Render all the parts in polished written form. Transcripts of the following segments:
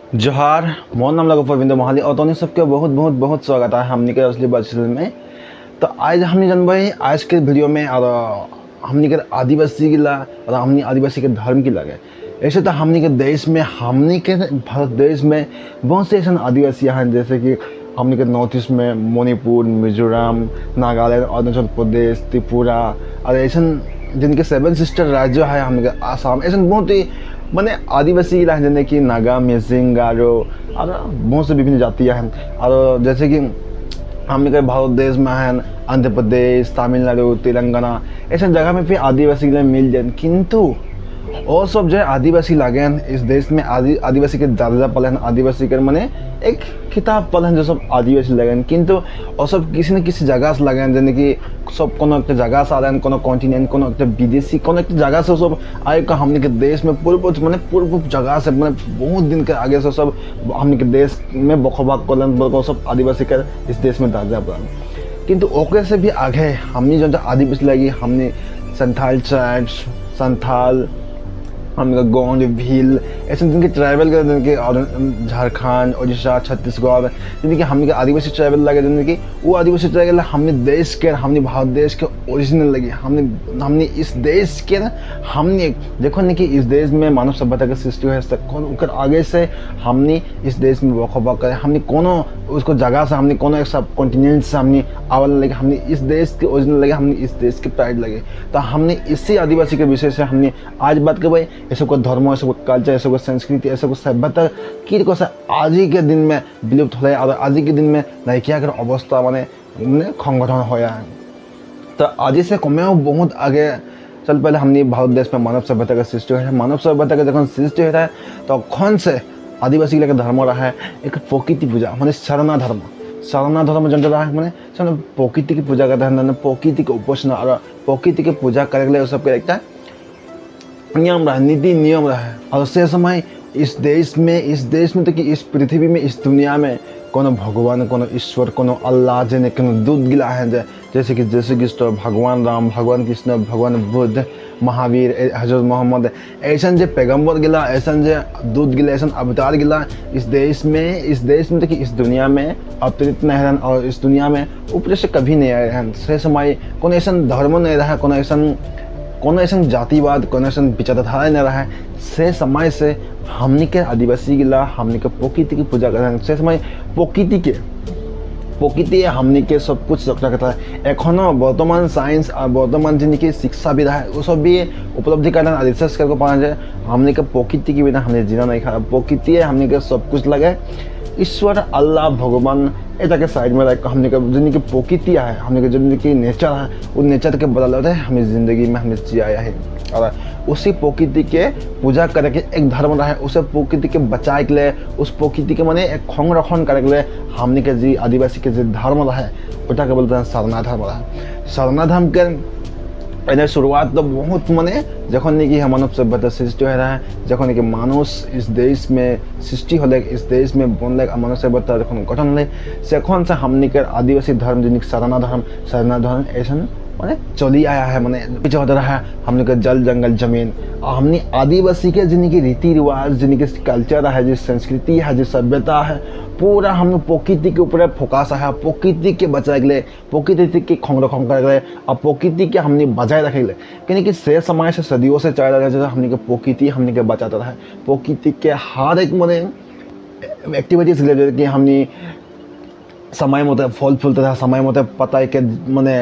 जोहार मोर नाम लगा प्रविंद महाली और तोनी सबके बहुत बहुत बहुत स्वागत है हमनी के असली बात में। तो आज हमने जानबे आज के वीडियो में और हमनी के आदिवासी गिला और हमनी आदिवासी के धर्म की लगे। ऐसे तो हमनी के देश में हमनी के भारत देश में बहुत से ऐसे आदिवासी हैं, जैसे कि हमनी के नॉर्थ ईस्ट में मणिपुर, मिजोरम, नागालैंड, अरुणाचल प्रदेश, त्रिपुरा और ऐसे जिनके 7 सिस्टर राज्य है हमनी के आसाम। ऐसे बहुत ही माने आदिवासी इलाका जैसे कि नागा, मिसिंग, गारो और बहुत से विभिन्न जातियाँ हैं। और जैसे कि हमने के भारत देश में हैं आंध्र प्रदेश, तमिलनाडु, तेलंगाना ऐसे जगह में भी आदिवासी मिल जाए, किंतु और सब जो आदिवासी लागे इस देश में आदिवासी के दादा पल आदिवासी के माने एक किताब पल जो सब आदिवासी लगे, किंतु और सब किसी न किसी जगह से लगे, जैसे कि सब कोनो एक जगह से आ रहे हैं, कोनो कॉन्टिनेंट, कोनो एक विदेशी कोनो एक जगह से सब आए का हमने के देश में पूर्व माने पूर्व जगह से माने बहुत दिन के आगे से सब हमने के देश में बखबाग कलन सब आदिवासी के इस देश में दादा पल। किंतु ओके से भी आगे हमने जो आदिवासी लगी हमने संथाल ट्राइब्स, संथाल, हमने गोंड, भील ऐसे जिनके ट्राइबल के जिनके झारखंड, उड़ीसा, छत्तीसगढ़ जिनके हमने के आदिवासी ट्राइबल लगे, जिनके वो आदिवासी ट्राइबल हमने देश के हमने भारत देश के ओरिजिनल लगे। हमने इस देश के हमने देखो नहीं कि इस देश में मानव सभ्यता का सृष्टि है आगे से हमने इस देश में बखबा करे, हमने कोनो उसको जगह से हमने कोनो एक सब कॉन्टिनेंट से हमने आवल लगे, हमने इस देश के ओरिजिनल लगे, हमने इस देश के प्राइड लगे। तो हमने इसी आदिवासी के विषय से हमने आज बात कर ऐसे को धर्म, ऐसे को कल्चर, ऐसे को संस्कृति, ऐसे को सभ्यता की आज ही के दिन में विलुप्त हो और आज ही के दिन में नायकिया कर अवस्था माने संगठन होया है। तो आज से कमे बहुत आगे चल पहले हमने भारत देश में मानव सभ्यता का सृष्टि है। मानव सभ्यता का जब सृष्टि होता है तो कौन से आदिवासी के धर्म रहा है एक प्रकृति पूजा माने शरणा धर्म जन रहा है, माने प्रकृति की पूजा करता है, प्रकृति के उपासना और प्रकृति के पूजा करे सबके एक नियम रहा, नीति नियम रहा है। और से समय इस देश में तो कि इस पृथ्वी में, इस दुनिया में कोनो भगवान, कोनो ईश्वर, कोनो अल्लाह जने कोनो दूत गिला है, जैसे कि जैसे कृष्ण, भगवान राम, भगवान कृष्ण, भगवान बुद्ध, महावीर, हजरत मोहम्मद ऐसा जो पैगम्बर गिला, ऐसा जो दूत गिला, ऐसा अवतार गिला इस देश में तो कि इस दुनिया में अवतरित नहीं रहन और इस दुनिया में ऊपर से कभी नहीं आए हैं। से समय कोनो ऐसा धर्म नहीं रहा, कोनो ऐसा जातिवाद, कोनो ऐसा विचारधारा नहीं रहा है। से समय से हमने के आदिवासी गिला हमने के प्रकृति की पूजा कर रहे हैं। से समय प्रकृति हमने के सब कुछ रक्षा करता है। एखनो वर्तमान साइंस और वर्तमान जिनकी शिक्षा भी रहा है वो सब भी उपलब्धि करना रिसर्च करके पाना जाए। हमने के प्रकृति के बिना हमने जीना नहीं खा, प्रकृति हमने के सब कुछ लगे। ईश्वर, अल्लाह, भगवान ऐसा के साइड में रख हमने के जिनकी प्रकृति है, हमने के जिनकी नेचर है, उस नेचर के बदल है हमें ज़िंदगी में हमें जिया है। और उसी प्रकृति के पूजा करे के एक धर्म रहा है, उसे प्रकृति के बचाए के लिए, उस प्रकृति के माने एक संरक्षण करे के लिए हमने के जी आदिवासी के जो धर्म रहा है उटा के बोलते हैं शरणा धर्म रहा है। शरणा धर्म के एने शुरुआत तो बहुत माने जखन नहीं कि मानव सभ्यता सृष्टि हो रहा है, जखन कि मानुष इस देश में सृष्टि होले, इस देश में बनले मानव सभ्यता जखन गठन होले सेखन से हमने के आदिवासी धर्म जिनकी शरणा धर्म ऐसा माने चली आया है। माने पीछे होता रहा है हमने के जल जंगल जमीन, हमने आदिवासी के जिनकी रीति रिवाज, जिनकी कल्चर है, जिस संस्कृति है, जिस सभ्यता है, पूरा हम प्रकृति के ऊपर फोकस है। प्रकृति के बचाए के लिए, प्रकृति के संरक्षण करे के लिए और प्रकृति के हमने बचाए रखे लिए, क्योंकि से समय से सदियों से चल रहा है हमने के प्रकृति हमने के बचाता रहा है। प्रकृति के हर एक माने एक्टिविटीज रिलेटेड कि हमने समय मत फल फूलते रहा, समय मत पताई के माने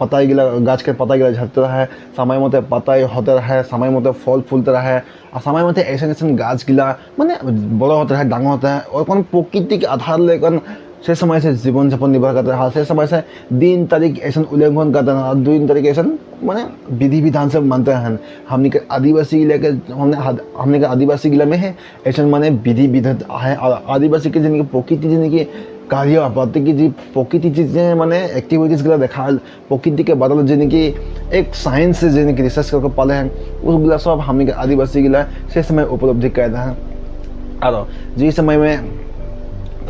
पताई गिला गाछ के पताई गिला झड़ते रहा है, समय मत पताई होते रहा, समय मत फल फूलते रहा और समय मत ऐसा गाछ गिला माने बड़ा होता है, डांगा होता है और कौन प्रकृति के आधार लेकर से समय से जीवन यापन निर्भर करता रहा। से समय से दिन तारीख ऐसा उल्लंघन करता रहा, दिन तारीख ऐसा माने विधि विधान से मानते हैं। हमने के आदिवासी लेके हमने के आदिवासी गिला में है ऐसा माने विधि विधान है। और आदिवासी के जिनकी प्रकृति जिनकी कार्य प्रकृति चीज़ें माने एक्टिविटीज़ गला देखा प्रकृति के बदल जिनकी एक साइंस से जिनकी रिसर्च करके पाले हैं उस गिला सब हमने के आदिवासी गिला से समय उपलब्धि करते हैं। और जिस समय में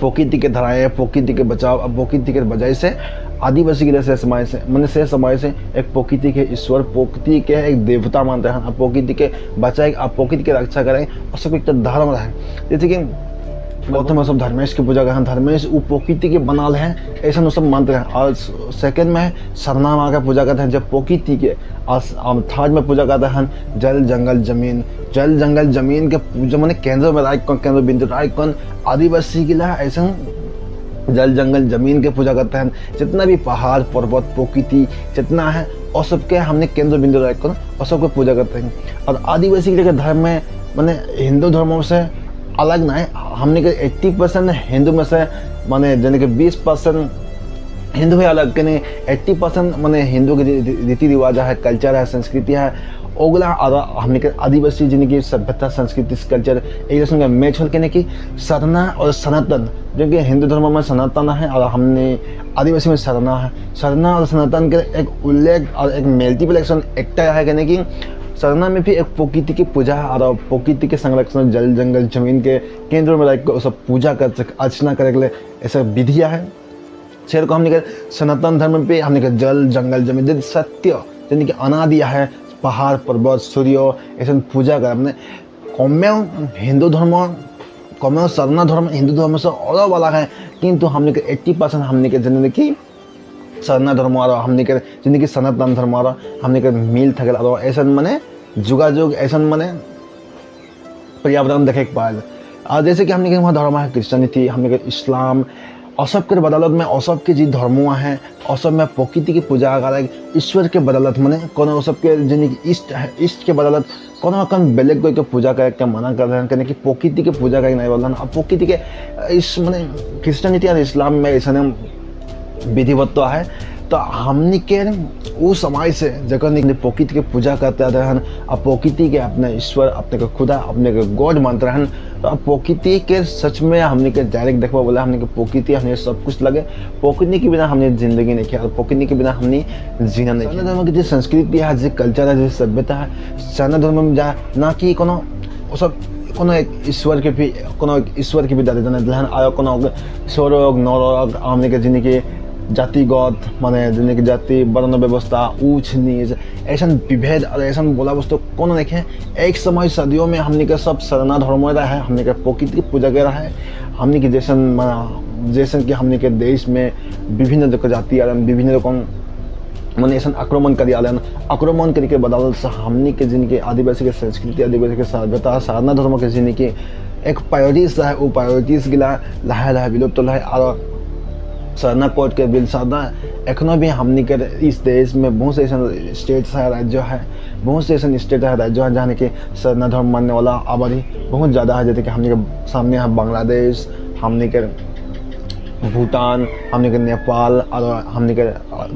प्रकृति के धराएँ, प्रकृति के बचाव और प्रकृति के बजाय से आदिवासी गिला से समय से एक प्रकृति के ईश्वर, प्रकृति के एक देवता मानते हैं। प्रकृति के बचाए, प्रकृति के रक्षा करें और सब एक धर्म रहे। जैसे कि प्रथम सब धर्मेश की पूजा करते हैं। धर्मेश वो प्रकृति के बनाल है ऐसा वो सब मानते हैं। और सेकंड में सरना माँ का पूजा करते हैं जब प्रकृति के। और थर्ड में पूजा करते हैं जल जंगल जमीन। जल जंगल जमीन के पूजा मैंने केंद्र में राय कौन केंद्र बिंदु राय कौन आदिवासी के लिए ऐसा जल जंगल जमीन के पूजा करते हैं। जितना भी पहाड़ पर्वत प्रकृति जितना है और सबके हमने केंद्र बिंदु राय कौन और सबको पूजा करते हैं। और आदिवासी के धर्म में मैंने हिंदू धर्मों से अलग ना है। हमने के 80% हिंदू में से माने जन के 20% हिंदू है अलग के नहीं 80% माने हिंदू के रीति रिवाज है कल्चर है संस्कृति है ओगला। और हमने के आदिवासी जिनकी सभ्यता संस्कृति कल्चर एक दूसरे का मैच होल के कि सरना और सनातन जो कि हिंदू धर्म में सनातन है और हमने आदिवासी में सरना है। सरना और सनातन के एक उल्लेख और एक मल्टीप्लेक्शन एकता है कहने की सरना में भी एक प्रकृति की पूजा और प्रकृति के संरक्षण जल जंगल जमीन के केंद्र में रख सब पूजा कर अर्चना करे के लिए ऐसा विधियाँ है। शेर को हमने सनातन धर्म पे हमने जल जंगल जमीन सत्य यानी कि अनादि है पहाड़ पर्वत सूर्य ऐसा पूजा कर हमने कौम्य हिंदू धर्म कौम्य सरना धर्म हिंदू धर्म से अलग वाला है। किंतु हमने 80% हमने के जन की सरना धर्म और हमने के जिंदगी सनातन धर्म और हमने के मिल थके और ऐसा माने जुगाजुग ऐसा माने पर्यावरण देखे पाए। और जैसे कि हमने के वहाँ धर्म है क्रिश्चियनिटी हमने के इस्लाम और सब के बदौलत में और सब के जी धर्मों हैं और सब में प्रकृति की पूजा कर ईश्वर के बदौलत मैंने कोनो सब के जिनकी इष्ट है इष्ट के बदौलत कोनो कन बेलेग कोई के पूजा करके मना कर रहे हैं कहने की प्रकृति के पूजा करके नहीं बोल रहे हैं। और प्रकृति के इस मैंने क्रिश्चियनिटी और इस्लाम में ऐसा विधिवत तो है। तो हमने के वो समाज से जगह प्रकृति के पूजा करते हैं और प्रकृति के अपने ईश्वर अपने के खुदा अपने के गॉड मानते हैं। तो अब प्रकृति के सच में हमने के डायरेक्ट देखवा बोला हमने के प्रकृति हमने सब कुछ लगे प्रकृति के बिना हमने जिंदगी नहीं किया और प्रकृति के बिना हमने जीना नहीं किया। धर्म की जो संस्कृति है जो कल्चर है जो सभ्यता है सनातन धर्म में जा ना कि कोनो सब कोनो एक ईश्वर के भी कोनो ईश्वर के भी दादे जाने आयो कोनो स्वर्ग नरक हमने के जिनकी जातिगत माने जिनकी जाति वर्ण व्यवस्था ऊंच नीच ऐसा विभेद और ऐसा बोला वस्तु कौन देखे। एक समय सदियों में हमने के सब सरना धर्म रहा है हमने के प्रकृति की पूजा कर रहा है। हमने के जैसन कि हमने के देश में विभिन्न जाति विभिन्न रकम मैंने ऐसा आक्रमण कर आक्रमण करके बदौलत से हमने के जिनके आदिवासी के संस्कृति आदिवासी के सभ्यता साधना धर्म के जिनकी एक प्रायोरिटीज है वो प्रायोरिटीज गिला लाहे लाहे विलुप्त है। और सरना कोड के बिल साधा एखनो भी हमने के इस देश में बहुत से ऐसा स्टेट्स है राज्य है बहुत से ऐसा स्टेट है राज्य है जहाँ के सरना धर्म मानने वाला आबादी बहुत ज़्यादा है। जैसे कि हमने के सामने है बांग्लादेश हमने के भूटान हमने के नेपाल और हमने के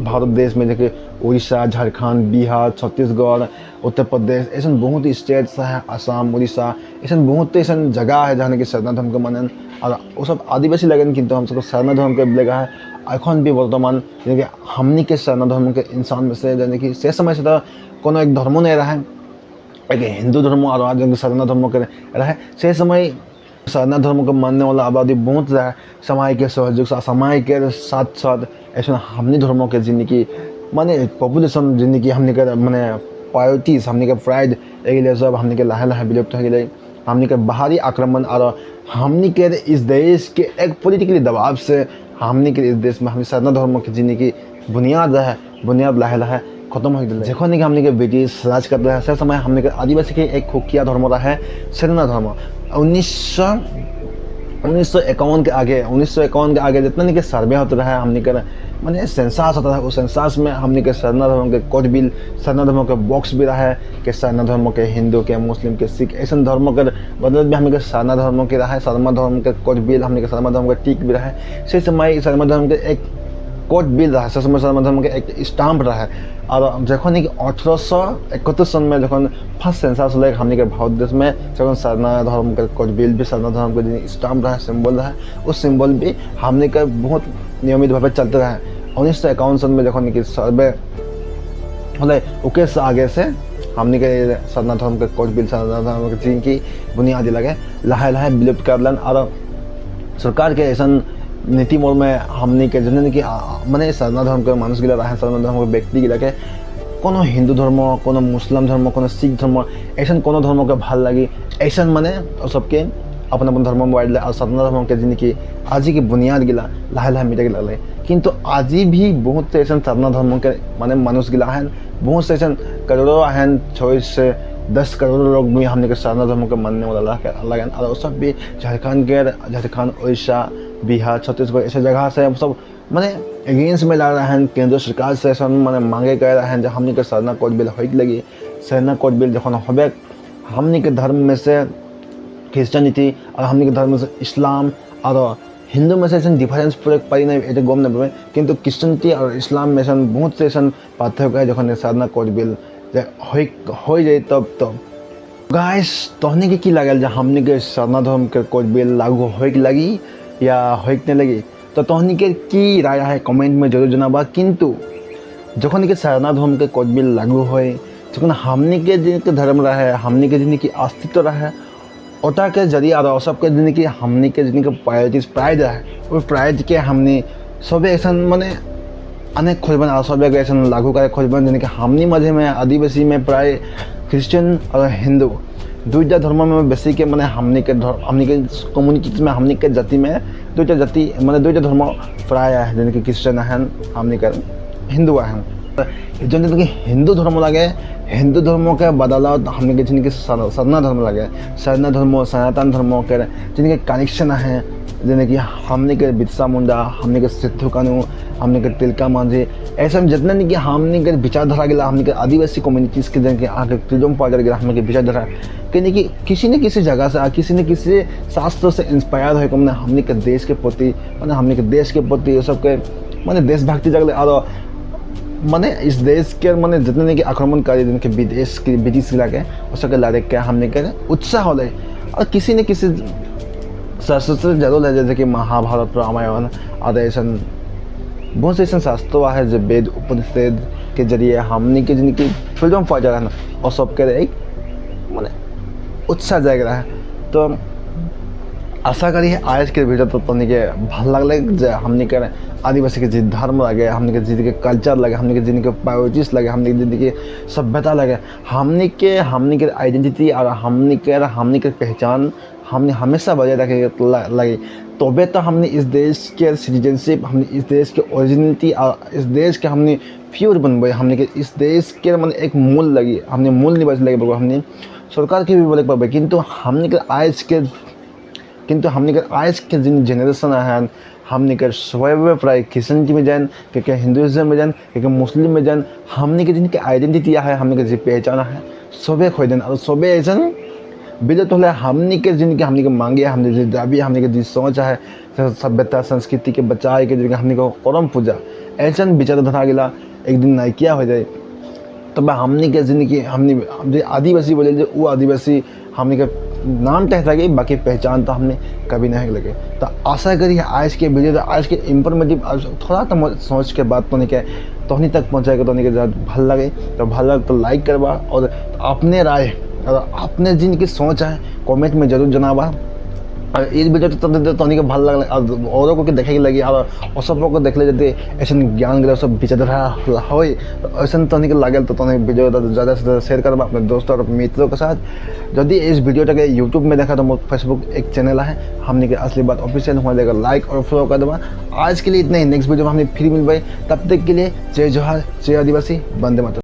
भारत देश में जैसे उड़ीसा झारखंड बिहार छत्तीसगढ़ उत्तर प्रदेश ऐसा बहुत स्टेट्स है असम उड़ीसा ऐसा बहुत ऐसा जगह है जहाँ कि सरना धर्म के मानन और वो सब आदिवासी लगन किंतु हम सबको सरना धर्म के लगा है अखन भी वर्तमान कि हमनी के सरना धर्म के इंसान में से जाने कि से समय से तो कोनो एक धर्म नहीं रहा है एक हिंदू धर्म और सरना धर्म के रहा है से समय सरना धर्म को मानने वाला आबादी बहुत रहा है। समाज के सहयोग से समाज के साथ साथ ऐसा हमने धर्मों के जिंदगी माने पॉपुलेशन जिंदगी हमने के माने प्रायोरिटीज हमने के प्राइड एक सब हमने के लाहे लाहे विलुप्त हो गए। हमने के बाहरी आक्रमण और हमने के इस देश के एक पॉलिटिकली दबाव से हमने के इस देश में हम सरना धर्म की जिंदगी बुनियाद है बुनियाद लाहे लाहे खत्म हो गई। देखो नहीं कि हमने के ब्रिटिश राज करते हैं से समय हमने के आदिवासी के एक खुकिया धर्म रहा है सरना धर्म 1951 के आगे जितना नहीं कि सर्वे होता रहा है हमने के मैंने सेंसास होता है उस सेंसास में हमने के सरना धर्म के कोड बिल सरना धर्म के बॉक्स भी रहा है कि सरना धर्म के हिंदू के मुस्लिम के सिख ऐसा धर्म के बदल भी हमें के सरना धर्म के रहा है शर्मा धर्म के कोड बिल हमने के शर्मा धर्म का टिक भी रहा है। से समय शर्मा धर्म के एक कोड बिल रहा है से समय शर्मा धर्म के एक स्टाम्प रहा है। और जखन कि 1831 सन में जखन फर्स्ट सेंसास लगे हमने के भारत देश में जखन सरना धर्म के कोड बिल भी सरना धर्म के स्टाम्प रहा है सिंबल रहा है उस सिंबल भी हमने के बहुत नियमित भाव चलते रहा है। 1951 सन में जखन कि सर्वे होले ओके से आगे से हमने के सरना धर्म के कोड बिल सरना धर्म के जिनकी बुनियादी लगे लाहे लाहे विलुप्त कर लन। और सरकार के ऐसा नीति मोड़ में हमने के जन की मैंने सरना धर्म के मानुष गिला रहा सरना धर्म के व्यक्ति गिला के कोनो हिंदू धर्म कोनो मुस्लिम धर्म कोनो सिख धर्म ऐसा कोनो धर्म के भल लगी ऐसा मैंने सबके अपन अपन धर्म बाढ़ और सनातन धर्म के जिनकी आज की बुनियाद गिला लाहे लाहे मिटे लगे किंतु आज भी बहुत से ऐसा सनातन धर्म के माने मनुष्य गिला है बहुत से ऐसा करोड़ों हैं 6 से 10 करोड़ लोग भी हमने के सनातन धर्म के मानने वाला लगे और सब भी झारखंड उड़ीसा बिहार छत्तीसगढ़ ऐसे जगह से सब माने अगेंस्ट में ला रहे हैं केंद्र सरकार से ऐसा माने मांगे कर रहे हैं जब हमने के सरना कोड बिल हो लगी सरना कोड बिल जखन होबे हमने के धर्म में से क्रिश्चियनिटी और हमने के धर्म में से इस्लाम और हिंदू में से ऐसा डिफरेंस पूरे पाई नहीं ये गम नहीं पड़े किंतु क्रिश्चियनिटी और इस्लाम में ऐसा बहुत से ऐसा पार्थक्य है जखन सरना कोड बिल हो जाए तब गाइस तहने के लागल जब हमने के सरना धर्म के कोड बिल लागू हो लगी या हो नहीं लगी तो तहनी के की राय है कमेंट में जरूर जनाबा किंतु जखन के सरना धर्म के कोड बिल लागू हो जखन हमने के जिनके धर्म रहे हमने के जिनकी अस्तित्व रहे ओटा के जरिए और सबके जिनकी हमने के जिनके प्रायोरिटीज प्राइज रहे वो प्राइज के हमने सब ऐसा माने अनेक खोजबन और सब ऐसा लागू करे खोजबन जिनके हमने मध्य में आदिवासी में प्राय क्रिश्चियन और हिंदू दुईटा धर्म में बेसी के माने हमने के कम्युनिटी में हमने के जाति में दुईटा जाति माने दुईटा धर्म प्राय है जिनके क्रिश्चियन हैं हमने के हिंदू हैं जो हिंदू धर्म लगे हिंदू धर्म के बदला हमने के जिनके सरना धर्म लगे सरना धर्म सनातन धर्म के जिनके कनेक्शन है जैसे कि हमने के बिरसा मुंडा हमने के सिद्धू कानू हमने के तिलका मांझी ऐसा जितने नहीं कि हमने के विचारधारा गिला हमने के आदिवासी कम्युनिटीज़ के जिनके आगे फ्रीडम फाइटर गिला हमने के विचारधारा कि नहीं कि किसी न किसी जगह से किसी न किसी शास्त्र से इंस्पायर हो मैंने हमने के देश के प्रति मैंने हमने के देश के प्रति सबके मैंने देशभक्ति जगले और माने इस देश के माने जितने नहीं कि आक्रमणकारी जिनके विदेश के ब्रिटिश गिला के उसके लड़े के हमने के उत्साह हो और किसी न किसी शास्त्र जरूर है जैसे कि महाभारत रामायण और ऐसा बहुत से ऐसा शास्त्र है जो वेद उपनिषद के जरिए हमने के जिनकी फ्रीडम फाइटर है ना और सबके एक माने उत्साह जाग रहा है तो आशा करी है आज के वीडियो तो तनिक भल लगल हमने के आदिवासी के जी धर्म लगे हमने के जिनके कल्चर लगे हमने के जिनके प्रायोरिटीज लगे हमने के जिनकी सभ्यता लगे हमने के आइडेंटिटी और हमने के पहचान हमने हमेशा बजाय रखे लगे तबे तो हमने इस देश के सिटीजनशिप हमने इस देश के ओरिजिनलिटी और इस देश के हमने प्योर बनबे हमने के इस देश के मतलब एक मूल लगी हमने मूल नहीं बच लगे हमने सरकार के भी बोले पाबे किंतु हमने के आज के जिन जनरेशन है हमने के सब प्राय क्रिश्चियनिटी में जान के हिंदुइज्म में जान के मुस्लिम में जान हमने के जिनके आइडेंटिटी है हमने के जी पहचान है सबे खोज देन और सबे ऐसा बिले तो हमने के जिनके हमने के मांगे हमने जो दाबी हमने के जी सोच है सभ्यता संस्कृति के बचाए के जिनके हमने को करम पूजा ऐसा विचारधारा गिला एक दिन नाइकिया हो जाए तो हमने के जिनकी हमने आदिवासी बोले जो वो आदिवासी हमने के नाम तय लगे बाकी पहचान तो हमने कभी नहीं लगे तो आशा करी आज के वीडियो तो आज के इंफॉर्मेटिव थोड़ा तो सोच के बात तो तहनी तक पहुँचाएगा तो भल लगे तो लाइक करवा और अपने राय और अपने जिनकी सोच है कमेंट में जरूर जनावा और इस वीडियो तो तनिक भल लगल औरों को देखे लगी और सब को देखले जब ऐसा ज्ञान गिला सब विचारधारा हो ऐसा तनिक लगे तो तनिक वीडियो ज़्यादा से ज़्यादा शेयर करवा अपने दोस्तों और मित्रों के साथ यदि इस वीडियो के यूट्यूब में देखा तो मोर फेसबुक एक चैनल है हमने के असली बात ऑफिशियल हुआ देगा लाइक और फॉलो कर देवा आज के लिए इतना ही नेक्स्ट वीडियो में हमने फिर मिलवाई तब तक के लिए जय जोहार जय आदिवासी वंदे मातरम।